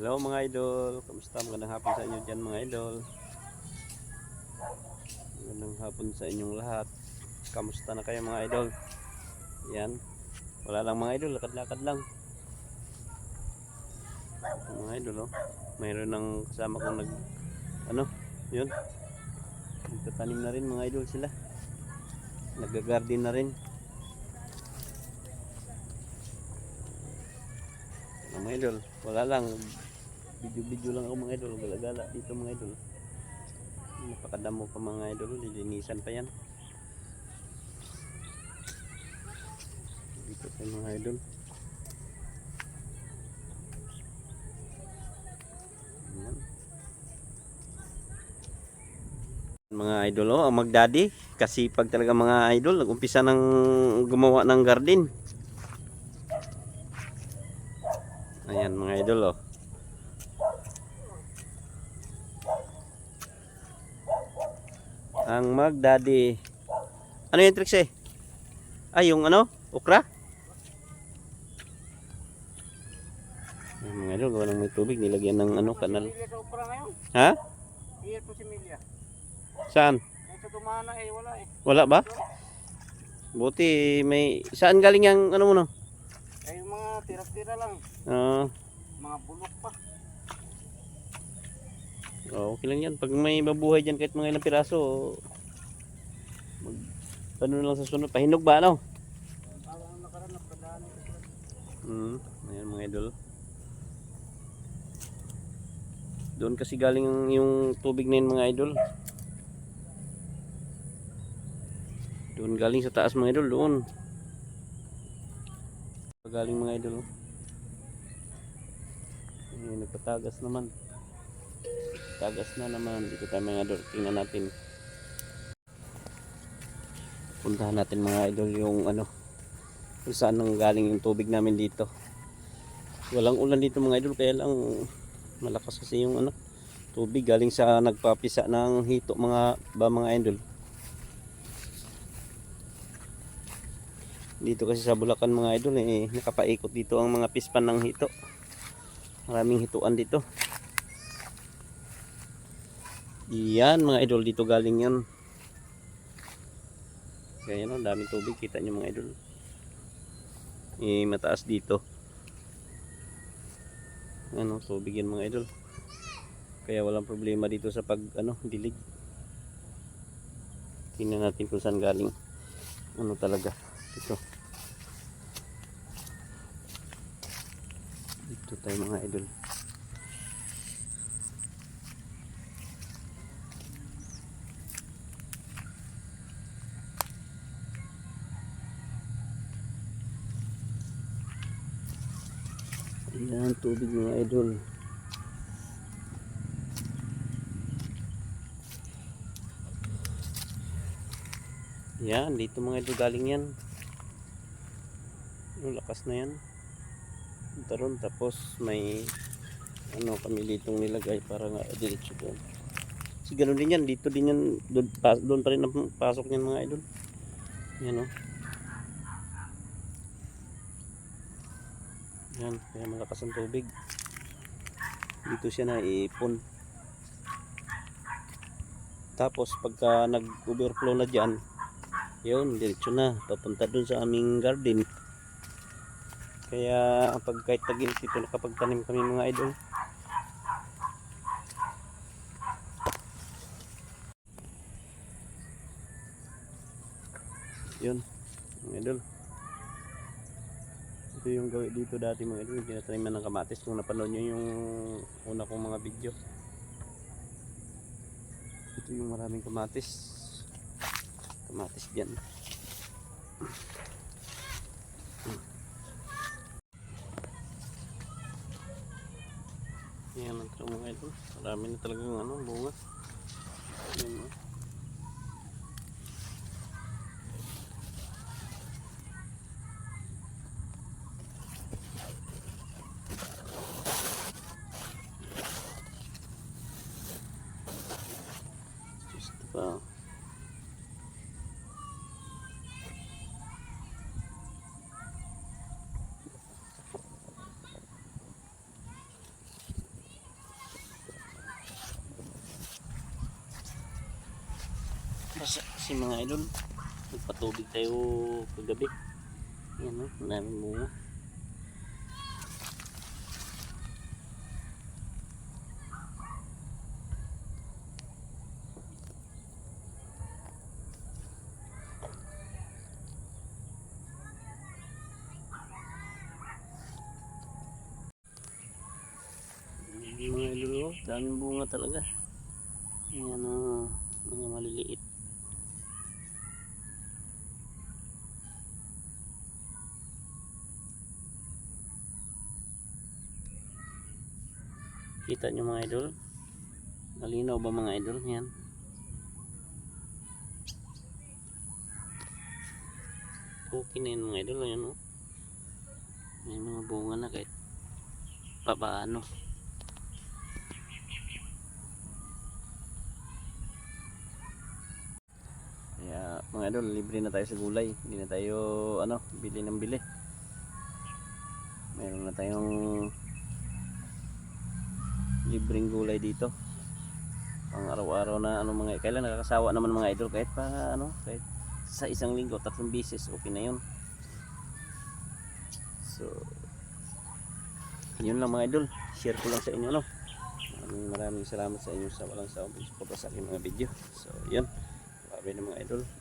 Hello mga idol, kamusta? Magandang hapon sa inyo dyan mga idol. Magandang hapon sa inyong lahat. Kamusta na kayo mga idol? Yan, wala lang mga idol, lakad-lakad lang. Mga idol oh, mayroon ng kasama kong yun. Nagtatanim na rin mga idol sila. Nag-garden na rin. Mga idol, wala lang. Video-video lang ako mga idol, gala-gala dito mga idol. Napakadamo pa mga idol, lilinisan pa yan. Dito pa mga idol. Ayan. Mga idol oh, ang magdaddy, kasipag talaga mga idol, nag-umpisa ng gumawa ng garden. Ayan mga idol oh. Ang magdaddy. Ano yung tricks eh? Ay, yung okra? Ayan, mga idol, gawa ng may tubig, nilagyan ng kanal. Ha? Iyan po si Milya. Saan? Sa tumana wala eh. Wala ba? Buti may... Saan galing yung mo no? Ay mga tira-tira lang. Mga bulok pa. Okay lang yan. Pag may mabuhay dyan kahit mga ilang piraso, ano lang sa sunod. Pahinog ba Parang nakaraan nagpadaan ito. Ayan mga idol. Doon kasi galing yung tubig na yun mga idol. Doon galing sa taas mga idol, doon. Galing mga idol. Ayan, nagpatagas naman. Tagas na naman. Dito tayo mga idol. Tingnan natin. Puntahan natin mga idol yung kung saan nang galing yung tubig namin dito. Walang ulan dito mga idol, kaya lang malakas kasi yung tubig galing sa nagpapisa ng hito mga idol. Dito kasi sa Bulacan mga idol nakapaikot dito ang mga pispan ng hito. Maraming hituan dito. Yan mga idol, dito galing yan. Kaya yan, daming tubig, kita nyo mga idol. Mataas dito. Tubig yan mga idol. Kaya walang problema dito sa dilig. Tingnan natin kung saan galing. Talaga dito. Dito tayo mga idol. Ayan, tubig mga idol. Yan, dito mga idol galing yan. Yung lakas na yan. Taron, tapos may kami ditong nilagay para nga diretso doon. Kasi ganoon din yan, dito din yan, doon pa rin ang pasok niyan mga idol. Yan Yan, kaya malakas ang tubig. Dito siya naiipon. Tapos pagka nag-overflow na dyan, yun, diretso na, papunta dun sa aming garden. Kaya pag kahit tag-init dito nakapagtanim kami mga idol. Yun, mga idol. Ito yung gawin dito dati mga idol, yung tinataniman ng kamatis. Kung napanood nyo yung una kong mga video, ito yung maraming kamatis dyan. Yan ang mga idol, marami na talagang bunga. Yan pa. Kasi mga idol, nagpatubig tayo kagabi. Yan o, ang daming bunga. Mga idol o, daming bunga talaga. Yan o, mga maliliit. Kita nyo mga idol, malinaw ba mga idol? Yan, okay na yun mga idol. Yan o, may mga bunga na kahit papaano. Kaya mga idol, libre na tayo sa gulay, hindi na tayo bili ng bili. Meron na tayong libreng gulay dito pang araw-araw na mga kailan nakakasawa naman mga idol, kahit pa kahit sa isang linggo 3 beses okay na yun. So yun lang mga idol, share ko lang sa inyo maraming salamat sa inyo sa walang sawang pagsuporta sa aking mga video. So yun, bye na mga idol.